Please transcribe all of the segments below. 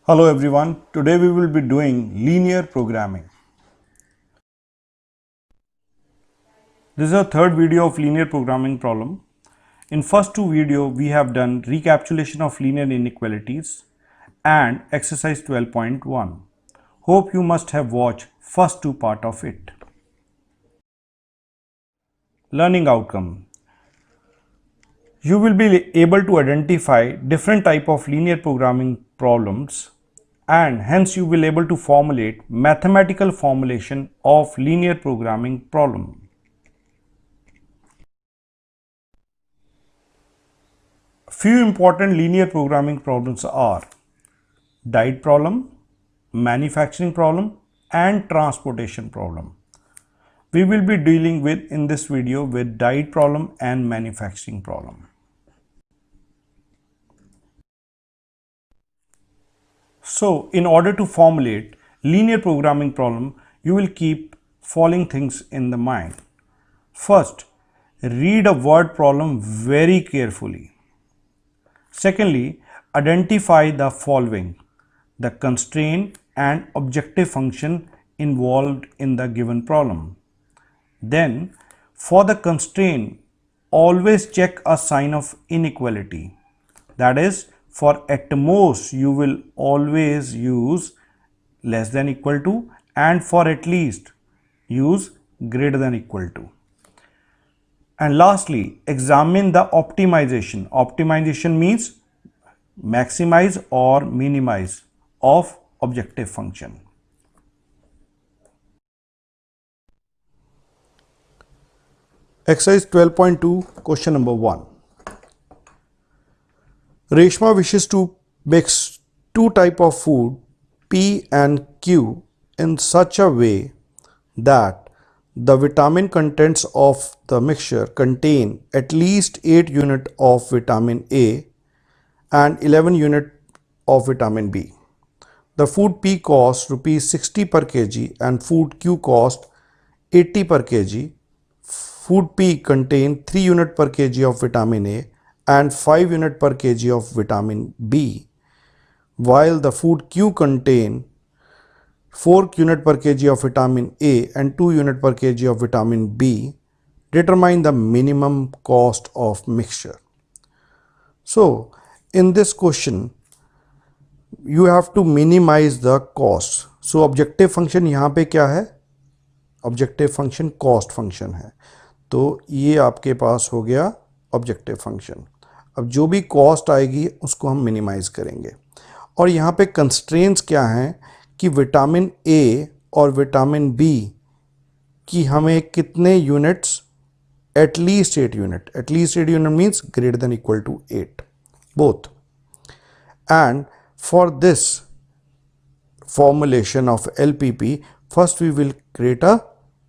Hello everyone, today we will be doing linear programming. This is our third video of linear programming problem. In first two video we have done recapitulation of linear inequalities and exercise 12.1. Hope you must have watched first two part of it. Learning outcome. You will be able to identify different type of linear programming problems and hence you will able to formulate mathematical formulation of linear programming problem. Few important linear programming problems are diet problem, manufacturing problem and transportation problem. We will be dealing with in this video with diet problem and manufacturing problem. So in order to formulate linear programming problem, you will keep following things in the mind. First, read a word problem very carefully. Secondly, identify the following: the constraint and objective function involved in the given problem. Then, for the constraint, always check a sign of inequality. That is, for at most you will always use less than equal to, and for at least use greater than equal to. And lastly, examine the optimization. Optimization means maximize or minimize of objective function. Exercise 12.2, question number 1. Reshma wishes to mix two types of food, P and Q, in such a way that the vitamin contents of the mixture contain at least 8 units of vitamin A and 11 units of vitamin B. The food P costs rupees 60 per kg and food Q costs 80 per kg. Food P contains 3 units per kg of vitamin A and 5 units per kg of vitamin B, while the food Q contains 4 units per kg of vitamin A and 2 units per kg of vitamin B. Determine the minimum cost of mixture. So, in this question, you have to minimize the cost. So, objective function यहाँ पे क्या है? Objective function cost function है. तो ये आपके पास हो गया ऑब्जेक्टिव फंक्शन. अब जो भी कॉस्ट आएगी उसको हम मिनिमाइज करेंगे. और यहाँ पे कंस्ट्रेंट्स क्या हैं कि विटामिन ए और विटामिन बी की हमें कितने units, at least 8 unit. At least 8 unit means greater than equal to 8 both. And for this formulation of LPP, first we will create a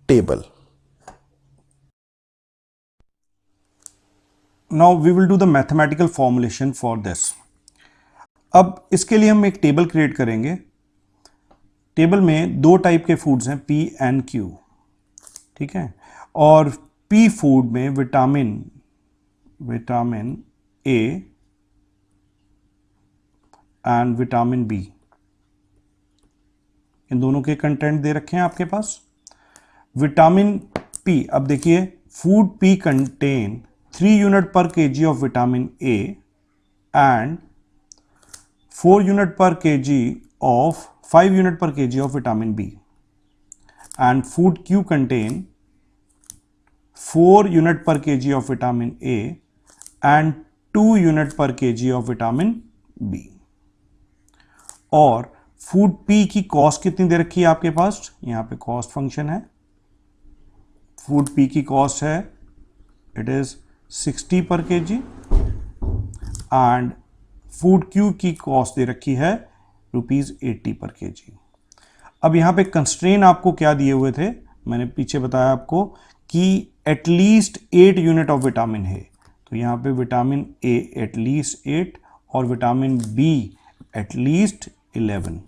table. Now we will do the mathematical formulation for this. अब इसके लिए हम एक table create करेंगे. Table में दो type के foods हैं, P एंड Q. ठीक है. और P फूड में vitamin A and vitamin B, इन दोनों के कंटेंट दे रखे हैं आपके पास. विटामिन पी, अब देखिए, food P contain 3 unit per KG of vitamin A and 4 unit per KG of 5 unit per KG of vitamin B. And food Q contain 4 unit per KG of vitamin A and 2 unit per KG of vitamin B. और food P की cost कितनी दे रखी है आपके पास? यहां पे कॉस्ट फंक्शन है. फूड पी की कॉस्ट है, इट इज 60 पर केजी एंड फूड क्यू की कॉस्ट दे रखी है रुपीज 80 पर केजी. अब यहां पे कंस्ट्रेन आपको क्या दिए हुए थे? मैंने पीछे बताया आपको कि एटलीस्ट 8 यूनिट ऑफ विटामिन है. तो यहां पे विटामिन ए एटलीस्ट 8 और विटामिन बी एटलीस्ट 11.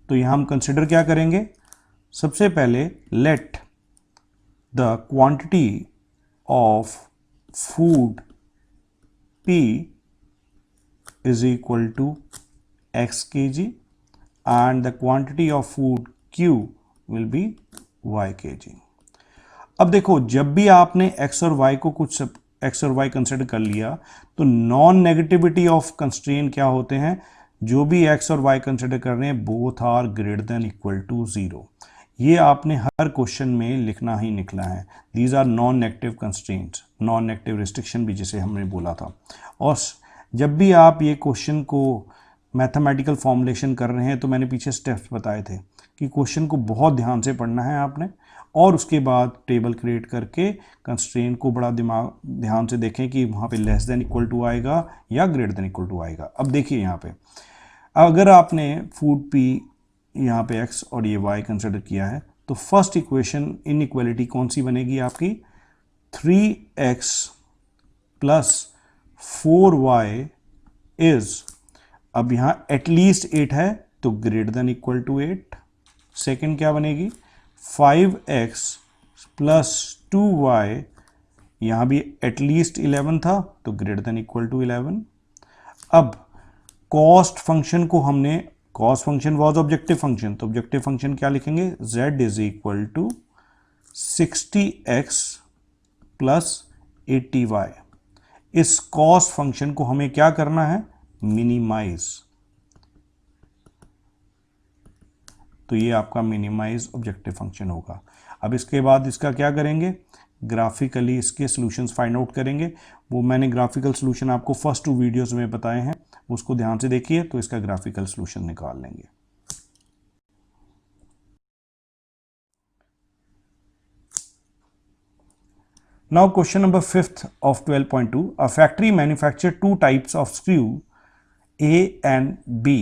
तो यहां हम कंसिडर क्या करेंगे? सबसे पहले late the quantity of food P is equal to x kg and the quantity of food q will be y kg. अब देखो, जब भी आपने x और y को कुछ x और y कंसिडर कर लिया तो नॉन नेगेटिविटी ऑफ कंस्ट्रेंट क्या होते हैं, जो भी x और y कंसिडर कर रहे हैं both are greater than equal to 0. ये आपने हर क्वेश्चन में लिखना ही निकला है. These are non negative constraints, non negative restriction भी जिसे हमने बोला था. और जब भी आप ये क्वेश्चन को मैथमेटिकल फॉर्मुलेशन कर रहे हैं तो मैंने पीछे स्टेप्स बताए थे कि क्वेश्चन को बहुत ध्यान से पढ़ना है आपने, और उसके बाद टेबल क्रिएट करके कंस्ट्रेंट को बड़ा ध्यान से देखें कि वहाँ पे लेस देन इक्वल टू आएगा या ग्रेटर देन इक्वल टू आएगा. अब देखिए यहाँ पे अगर आपने फूड पी यहाँ पे x और ये y कंसिडर किया है तो फर्स्ट इक्वेशन इनइक्वालिटी कौन सी बनेगी आपकी, 3x प्लस 4y इज, अब यहाँ एटलीस्ट 8 है तो greater than equal to 8. Second क्या बनेगी, 5x प्लस 2y, यहाँ भी एटलीस्ट 11 था तो ग्रेटर देन इक्वल टू 11. अब कॉस्ट फंक्शन को हमने, cost function was objective function, तो ऑब्जेक्टिव फंक्शन क्या लिखेंगे, z is equal to 60x plus 80y. इस कॉस्ट फंक्शन को हमें क्या करना है, मिनिमाइज. तो ये आपका मिनिमाइज ऑब्जेक्टिव फंक्शन होगा. अब इसके बाद इसका क्या करेंगे, ग्राफिकली इसके सॉल्यूशंस फाइंड आउट करेंगे. वो मैंने ग्राफिकल सॉल्यूशन आपको फर्स्ट 2 वीडियोस में बताए हैं, उसको ध्यान से देखिए तो इसका ग्राफिकल सॉल्यूशन निकाल लेंगे. Now question number 5th of 12.2. A factory manufacture 2 types of screw A and B.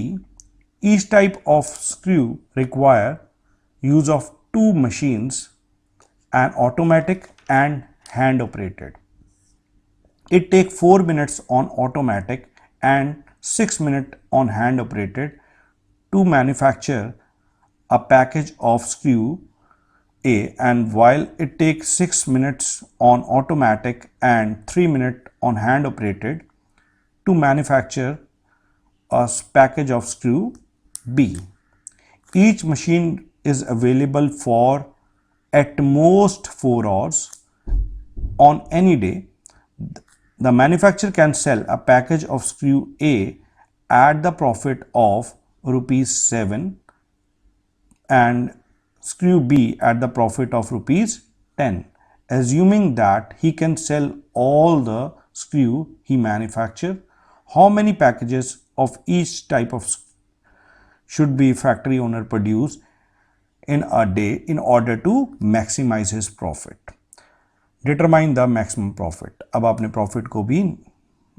Each type of screw require use of 2 machines, an automatic and hand operated. It takes 4 minutes on automatic and 6 minutes on hand operated to manufacture a package of screw A, and while it takes 6 minutes on automatic and 3 minutes on hand operated to manufacture a package of screw B. Each machine is available for at most 4 hours on any day. The manufacturer can sell a package of screw A at the profit of rupees 7 and screw B at the profit of rupees 10, assuming that he can sell all the screw he manufactured. How many packages of each type of should be factory owner produce in a day in order to maximize his profit? Determine the maximum profit. अब आपने profit को भी,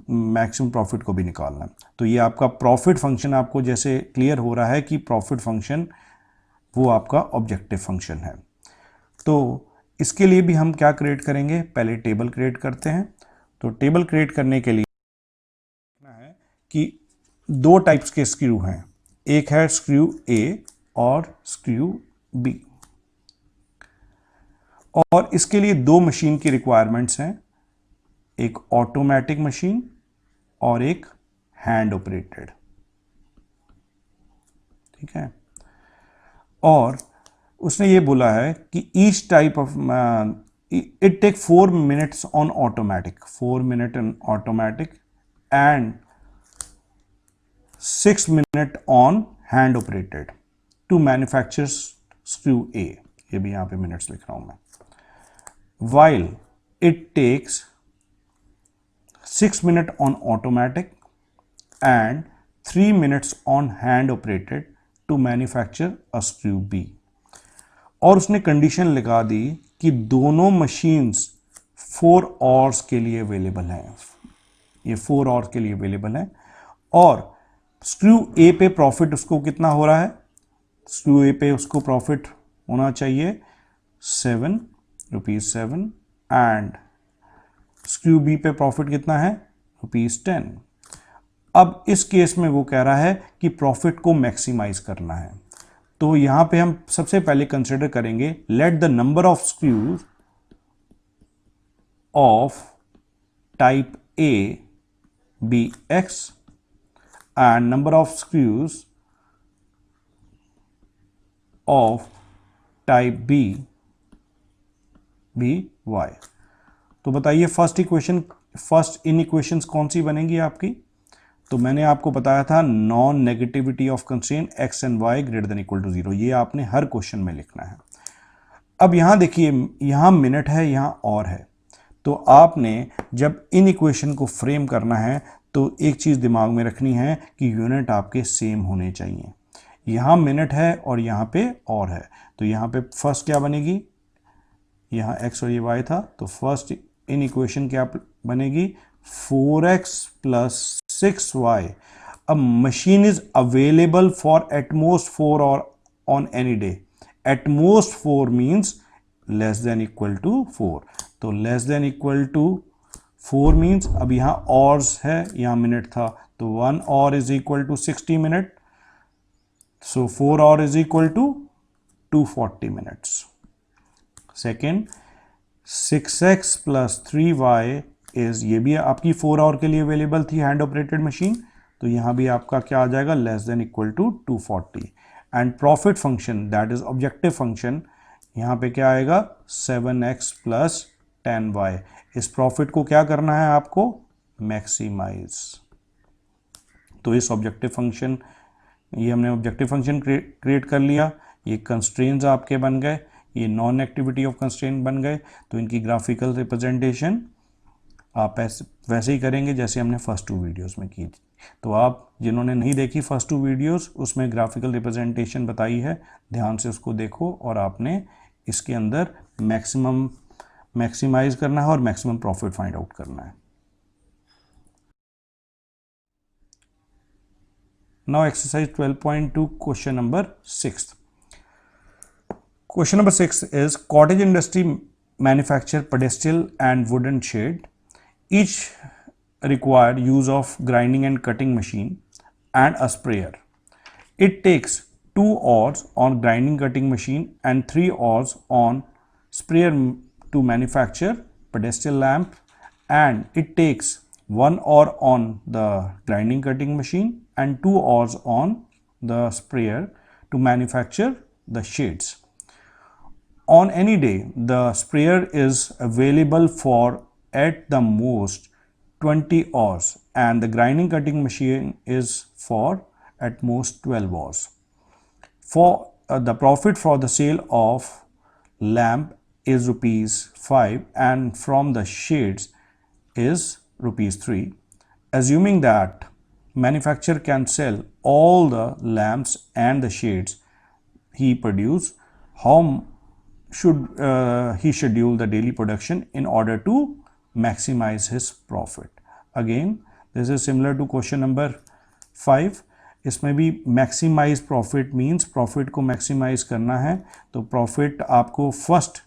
maximum profit को भी निकालना है. तो ये आपका प्रॉफिट फंक्शन आपको जैसे क्लियर हो रहा है कि प्रॉफिट फंक्शन वो आपका ऑब्जेक्टिव फंक्शन है. तो इसके लिए भी हम क्या क्रिएट करेंगे, पहले टेबल क्रिएट करते हैं. तो टेबल क्रिएट करने के लिए है कि 2 टाइप्स के स्क्रू हैं, एक है स्क्रू A और स्क्रू B, और इसके लिए 2 मशीन की रिक्वायरमेंट्स हैं, एक ऑटोमेटिक मशीन और एक हैंड ऑपरेटेड. ठीक है. और उसने ये बोला है कि each type of it take 4 minutes on automatic, 4 minutes on automatic and 6 minutes on hand operated to manufacture screw A. ये भी यहां पे मिनट्स लिख रहा हूं मैं. While it takes 6 minutes on automatic and 3 minutes on hand operated to manufacture a screw B. और उसने कंडीशन लगा दी कि दोनों मशीन्स 4 आवर्स के लिए अवेलेबल हैं, ये 4 आवर्स के लिए अवेलेबल हैं. और स्क्रू A पे प्रॉफिट उसको कितना हो रहा है, स्क्रू A पे उसको प्रॉफिट होना चाहिए 7 रुपीज 7 एंड स्क्रू B पे प्रॉफिट कितना है, रुपीज 10. अब इस केस में वो कह रहा है कि प्रॉफिट को मैक्सिमाइज करना है. तो यहां पे हम सबसे पहले कंसिडर करेंगे, let the number of screws of type A be X and number of screws of type B भी y। तो बताइए फर्स्ट इन इक्वेशंस कौन सी बनेगी आपकी? तो मैंने आपको बताया था non negativity of constraint x and y greater than equal to 0। ये आपने हर क्वेश्चन में लिखना है। अब यहां देखिए, यहां मिनट है, यहां और है। तो आपने जब इन इक्वेशन को फ्रेम करना है तो एक चीज दिमाग में रखनी है कि यूनिट आपके सेम होने चाहिए। यहां मिनट है और यहां पे और है, तो यहां पे फर्स्ट क्या बनेगी? यहाँ x और ये y था, तो फर्स्ट इन इक्वेशन क्या बनेगी? 4x plus 6y। अब machine is available for at most 4 और on any day. At most 4 means less than equal to 4। तो less than equal to 4 means, अब यहाँ ऑर्स है, यहाँ मिनट था, तो 1 hour is equal to 60 minute. So 4 hours is equal to 240 minutes. Second, 6x plus 3y is, ये भी आपकी 4 आवर के लिए अवेलेबल थी हैंड ऑपरेटेड मशीन, तो यहां भी आपका क्या आ जाएगा? Less than equal to 240। And profit function that is objective function, यहां पे क्या आएगा? 7x plus 10y। इस प्रॉफिट को क्या करना है आपको? मैक्सिमाइज। तो इस ऑब्जेक्टिव फंक्शन, ये हमने ऑब्जेक्टिव फंक्शन क्रिएट कर लिया, ये कंस्ट्रेंट्स आपके बन गए, ये नॉन एक्टिविटी ऑफ कंस्ट्रेंट बन गए। तो इनकी ग्राफिकल रिप्रेजेंटेशन आप वैसे ही करेंगे जैसे हमने फर्स्ट 2 वीडियोस में की थी। तो आप जिन्होंने नहीं देखी फर्स्ट 2 वीडियोस, उसमें ग्राफिकल रिप्रेजेंटेशन बताई है, ध्यान से उसको देखो और आपने इसके अंदर मैक्सिमाइज करना है और मैक्सिमम प्रॉफिट फाइंड आउट करना है। Now exercise 12.2 question number 6। Question number 6 is cottage industry manufacture pedestal and wooden shade. Each require use of grinding and cutting machine and a sprayer. It takes 2 hours on grinding cutting machine and 3 hours on sprayer to manufacture pedestal lamp, and it takes 1 hour on the grinding cutting machine and 2 hours on the sprayer to manufacture the shades. On any day, the sprayer is available for at the most 20 hours and the grinding cutting machine is for at most 12 hours. For the profit for the sale of lamp is rupees 5 and from the shades is rupees 3. Assuming that manufacturer can sell all the lamps and the shades he produce, how should he schedule the daily production in order to maximize his profit? Again, this is similar to question number 5. इसमें भी maximize profit means profit को maximize करना है। तो profit आपको first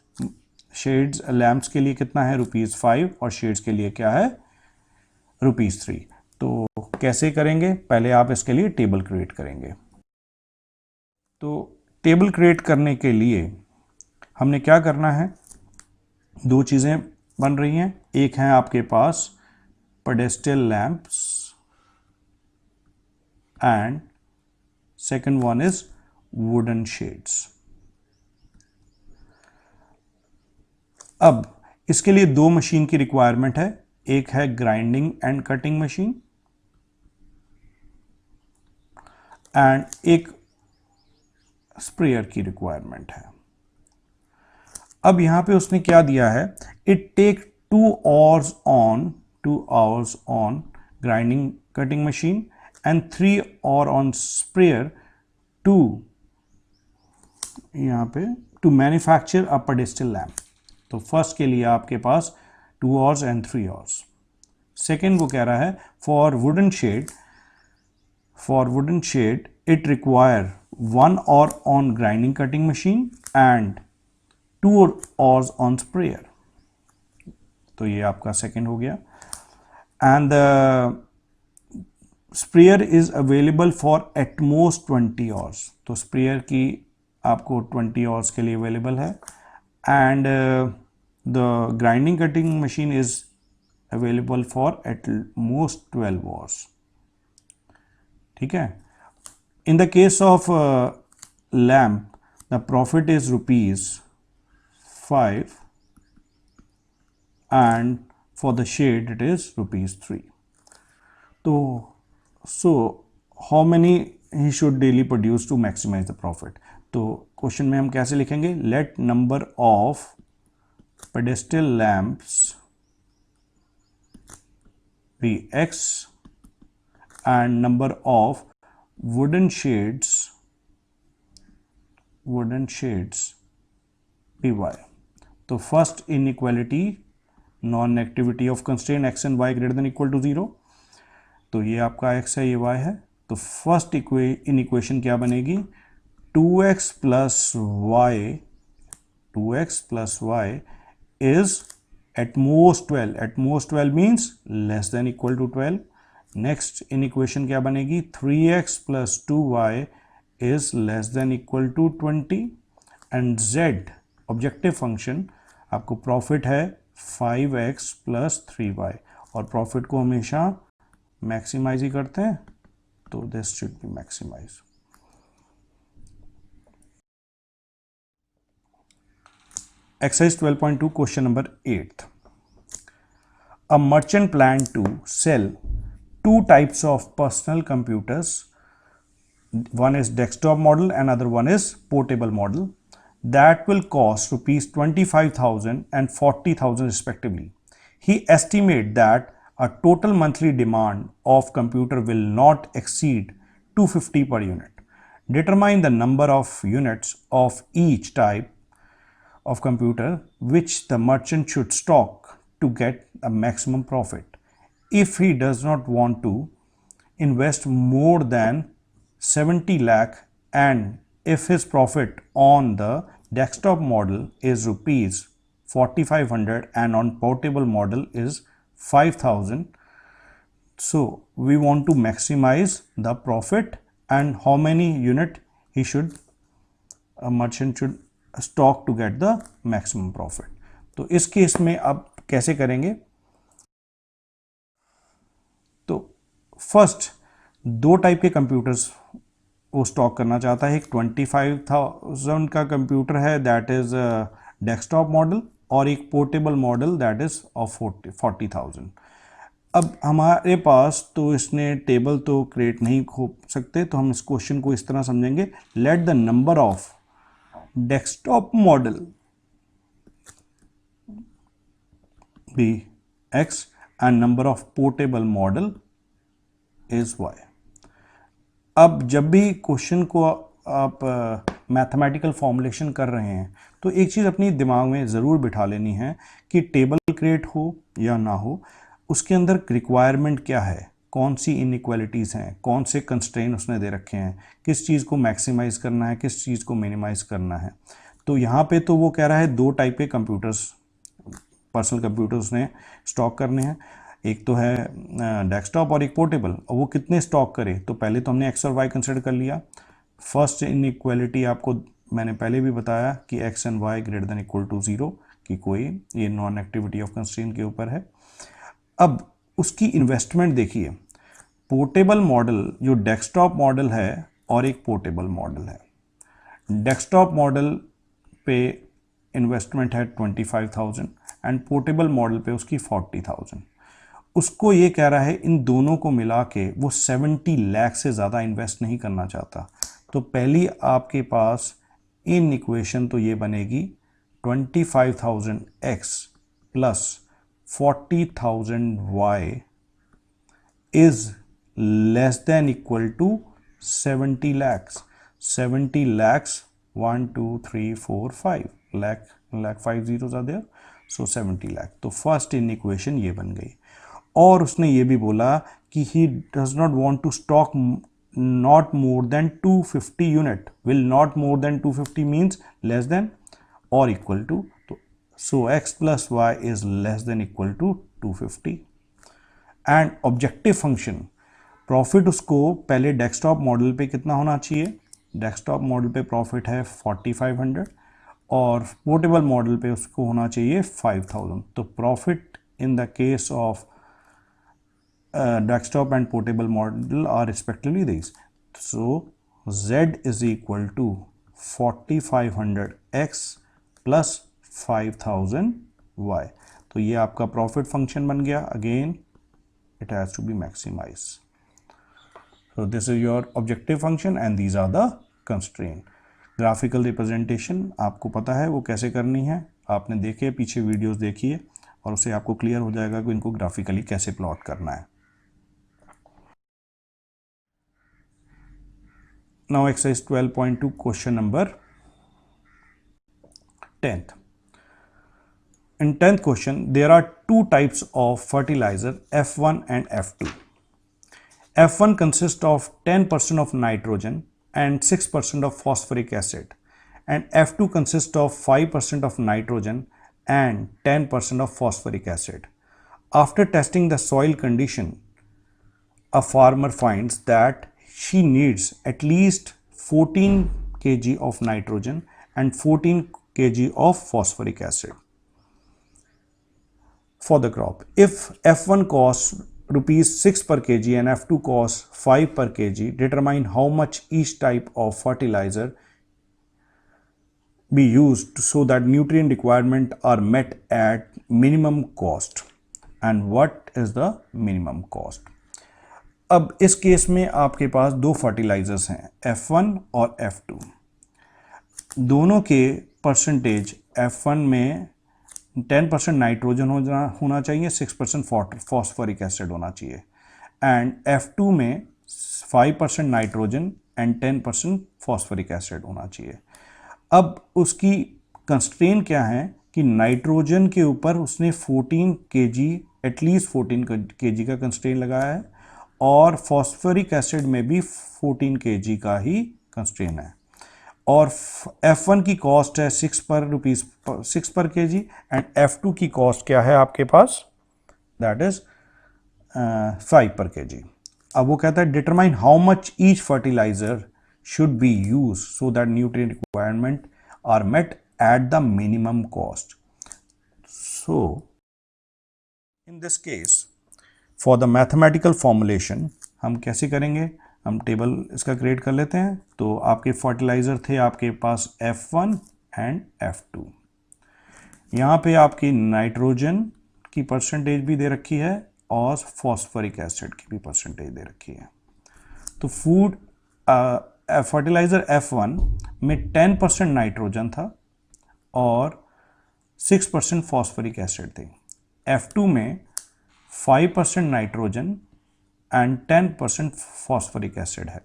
shades lamps के लिए कितना है? ₹5 और शेड्स के लिए क्या है? ₹3। तो कैसे करेंगे? पहले आप इसके लिए टेबल क्रिएट करेंगे। तो टेबल क्रिएट करने के लिए हमने क्या करना है? 2 चीज़ें बन रही हैं। एक है आपके पास pedestal lamps and second one is wooden shades. अब इसके लिए 2 मशीन की रिक्वायरमेंट है। एक है grinding and cutting machine and एक स्प्रेयर की रिक्वायरमेंट है। अब यहां पे उसने क्या दिया है? It take 2 hours on grinding cutting machine and 3 hour on sprayer to यहां पे to manufacture a pedestal lamp। तो फर्स्ट के लिए आपके पास 2 hours and 3 hours। सेकेंड को कह रहा है for wooden shade it require 1 hour on grinding cutting machine and 2 hours on sprayer। तो ये आपका सेकेंड हो गया। And the sprayer is available for at most 20 hours। तो स्प्रेयर की आपको 20 hours के लिए अवेलेबल है। And the grinding cutting machine is available for at most 12 hours। ठीक है. In the case of lamp, the profit is rupees 5 and for the shade it is rupees 3. So how many he should daily produce to maximize the profit? तो question में हम कैसे लिखेंगे? Let number of pedestal lamps be X and number of wooden shades be Y. तो first inequality non negativity of constraint x and y greater than equal to 0. तो ये आपका x है, ये y है. तो फर्स्ट इनइक्वेशन क्या बनेगी? 2x plus y is at most 12. At most 12 means less than equal to 12. Next inequation क्या बनेगी? 3x plus 2y is less than equal to 20 and z objective function आपको profit है 5x plus 3y और profit को हमेशा maximise ही करते हैं, तो this should be maximize. Exercise 12.2 question number 8. A merchant planned to sell two types of personal computers. One is desktop model and other one is portable model that will cost rupees 25,000 and 40,000 respectively. He estimates that a total monthly demand of computer will not exceed 250 per unit. Determine the number of units of each type of computer which the merchant should stock to get a maximum profit. If he does not want to invest more than 70 lakh and if his profit on the desktop model is rupees 4,500 and on portable model is 5,000, so we want to maximize the profit and how many unit he should, a merchant should stock to get the maximum profit. तो इस case में अब कैसे करेंगे? तो first दो type के computers वो स्टॉक करना चाहता है. एक 25,000 का कंप्यूटर है दैट इज डेस्कटॉप मॉडल और एक portable model that is of 40,000. अब हमारे पास तो इसने टेबल तो क्रिएट नहीं हो सकते, तो हम इस क्वेश्चन को इस तरह समझेंगे. Let the number of desktop model B x and number of portable model is y. अब जब भी क्वेश्चन को आप मैथमेटिकल फॉर्मुलेशन कर रहे हैं तो एक चीज़ अपनी दिमाग में ज़रूर बिठा लेनी है कि टेबल क्रिएट हो या ना हो, उसके अंदर रिक्वायरमेंट क्या है, कौन सी इनइक्वालिटीज़ हैं, कौन से कंस्ट्रेंट उसने दे रखे हैं, किस चीज़ को मैक्सिमाइज करना है, किस चीज़ को मिनिमाइज करना है. तो यहाँ पे तो वो कह रहा है दो टाइप के कंप्यूटर्स, पर्सनल कंप्यूटर्स उसने स्टॉक करने हैं. एक तो है डेस्कटॉप और एक पोर्टेबल. और वो कितने स्टॉक करे? तो पहले तो हमने एक्स और वाई कंसिडर कर लिया. फर्स्ट इनइक्वालिटी आपको मैंने पहले भी बताया कि X and Y greater than equal to 0 कि कोई ये नॉन एक्टिविटी ऑफ कंस्ट्रेंट के ऊपर है. अब उसकी इन्वेस्टमेंट देखिए. पोर्टेबल मॉडल जो डेस्कटॉप मॉडल है और एक पोर्टेबल मॉडल है. डेस्कटॉप मॉडल पे इन्वेस्टमेंट है 25,000 एंड पोर्टेबल मॉडल पे उसकी 40,000. उसको ये कह रहा है इन दोनों को मिला के वो 70 लाख से ज़्यादा इन्वेस्ट नहीं करना चाहता. तो पहली आपके पास इन इक्वेशन तो ये बनेगी 25,000 x प्लस 40,000 y is less than equal to 70 lakhs. 70 lakhs 1 2 3 4 5 lakh 5 zeros are there, so 70 lakh. तो फर्स्ट इन इक्वेशन ये बन गई. और उसने ये भी बोला कि he does not want to stock not more than 250 unit. Will not more than 250 means less than और इक्वल टू. तो so x plus Y is less than equal to 250. And objective function profit उसको पहले desktop model पे कितना होना चाहिए? Desktop model पे profit है 4,500 और पोर्टेबल मॉडल पे उसको होना चाहिए 5,000. तो profit in the case of desktop and portable model are respectively these. So Z is equal to 4500x plus 5000y. तो ये आपका प्रॉफिट फंक्शन बन गया. Again it has to be maximized. So this is your objective function and these are the constraint. Graphical representation आपको पता है वो कैसे करनी है, आपने देखे पीछे वीडियोस देखिए और उससे आपको क्लियर हो जाएगा कि इनको ग्राफिकली कैसे प्लॉट करना है. Now exercise 12.2 question number 10th. In 10th question, there are two types of fertilizer, F1 and F2. F1 consists of 10% of nitrogen and 6% of phosphoric acid, and F2 consists of 5% of nitrogen and 10% of phosphoric acid. After testing the soil condition, a farmer finds that she needs at least 14 kg of nitrogen and 14 kg of phosphoric acid for the crop. If F1 costs rupees 6 per kg and F2 costs 5 per kg, determine how much each type of fertilizer be used so that nutrient requirement are met at minimum cost, and what is the minimum cost. अब इस case में आपके पास दो fertilisers हैं, F1 और F2. दोनों के percentage, F1 में 10% नाइट्रोजन होना चाहिए, 6% फॉस्फोरिक एसिड होना चाहिए, एंड F2 में 5% नाइट्रोजन एंड 10% फॉस्फोरिक एसिड होना चाहिए. अब उसकी कंस्ट्रेंट क्या है कि नाइट्रोजन के ऊपर उसने 14 kg, एटलीस्ट 14 kg का कंस्ट्रेंट लगाया है, और फॉस्फोरिक एसिड में भी 14 kg का ही कंस्ट्रेंट है, और F1 की कॉस्ट है 6 पर kg एंड F2 की कॉस्ट क्या है आपके पास, दैट इज 5 पर kg. अब वो कहता है determine how much each fertiliser should be used so that nutrient requirement are met at the minimum cost. So in this case, for the mathematical formulation हम कैसे करेंगे, हम टेबल इसका क्रिएट कर लेते हैं. तो आपके फर्टिलाइजर थे आपके पास F1 एंड F2. यहाँ पे आपकी नाइट्रोजन की परसेंटेज भी दे रखी है और फॉस्फोरिक एसिड की भी परसेंटेज दे रखी है. तो फूड फर्टिलाइजर F1 में 10% नाइट्रोजन था और 6% फॉस्फोरिक एसिड थे. F2 में 5% नाइट्रोजन एंड 10% फॉस्फोरिक एसिड है,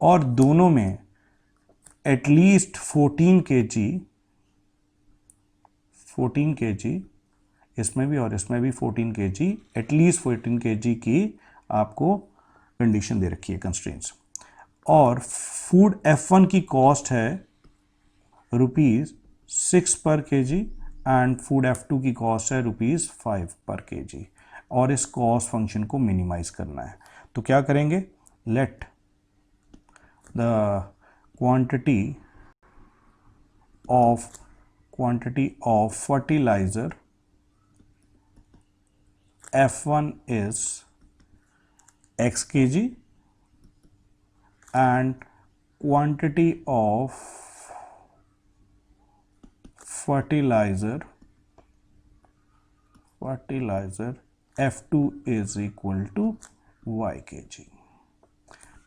और दोनों में एटलीस्ट 14 kg, इसमें भी और इसमें भी 14 kg, एटलीस्ट 14 kg की आपको कंडीशन दे रखी है, कंस्ट्रेंट्स. और फूड F1 की कॉस्ट है ₹6 पर kg एंड फूड F2 की कॉस्ट है ₹5 पर kg, और इस कॉस्ट फंक्शन को मिनिमाइज करना है. तो क्या करेंगे, let the quantity of fertiliser F1 is x kg and quantity of fertilizer F2 is equal to y kg.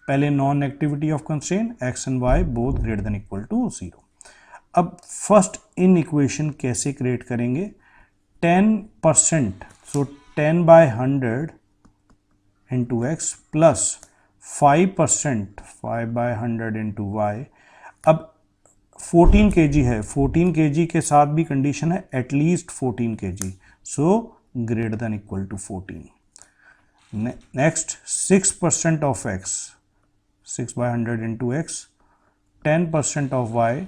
पहले non negativity of constraint x and y both greater than equal to 0. अब first in equation कैसे create करेंगे, 10%, so 10/100 into x plus 5% 5/100 into y. अब 14 kg है, 14 kg के साथ भी condition है at least 14 kg, so greater than equal to 14. Next 6% of x, 6/100 into x, 10% of y,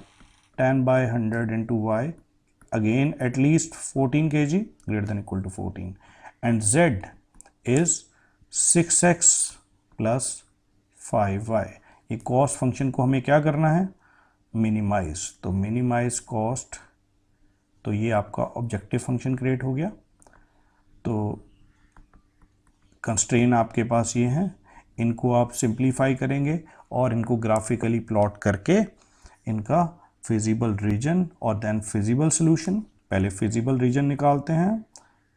10/100 into y, again at least 14 kg, greater than equal to 14, and z is 6x plus 5y. ये cost function को हमें क्या करना है, minimise. तो minimise cost, तो ये आपका ऑब्जेक्टिव फंक्शन क्रिएट हो गया. तो कंस्ट्रेन आपके पास ये हैं, इनको आप सिंप्लीफाई करेंगे और इनको ग्राफिकली प्लॉट करके इनका फिजिबल रीजन और देन फिजिबल सोल्यूशन, पहले फिजिबल रीजन निकालते हैं,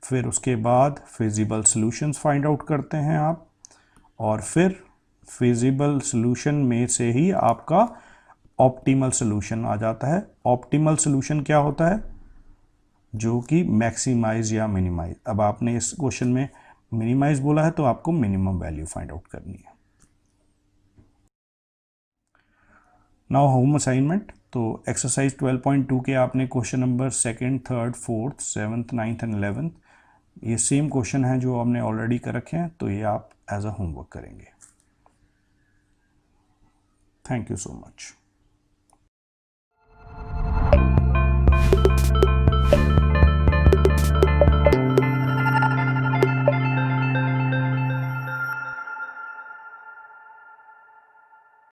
फिर उसके बाद फिजिबल सॉल्यूशंस फाइंड आउट करते हैं आप, और फिर फिजिबल सॉल्यूशन में से ही आपका ऑप्टिमल सॉल्यूशन आ जाता है। ऑप्टिमल सॉल्यूशन क्या होता है? जो कि मैक्सिमाइज या मिनिमाइज। अब आपने इस क्वेश्चन में मिनिमाइज बोला है तो आपको मिनिमम वैल्यू फाइंड आउट करनी है। नाउ होम असाइनमेंट, तो एक्सरसाइज 12.2 के आपने question number 2nd, 3rd, 4th, 7th, 9th and 11th ये सेम क्वेश्चन हैं जो हमने ऑलरेडी कर रखे हैं, तो ये आप एज अ होमवर्क करेंगे। Thank you so much.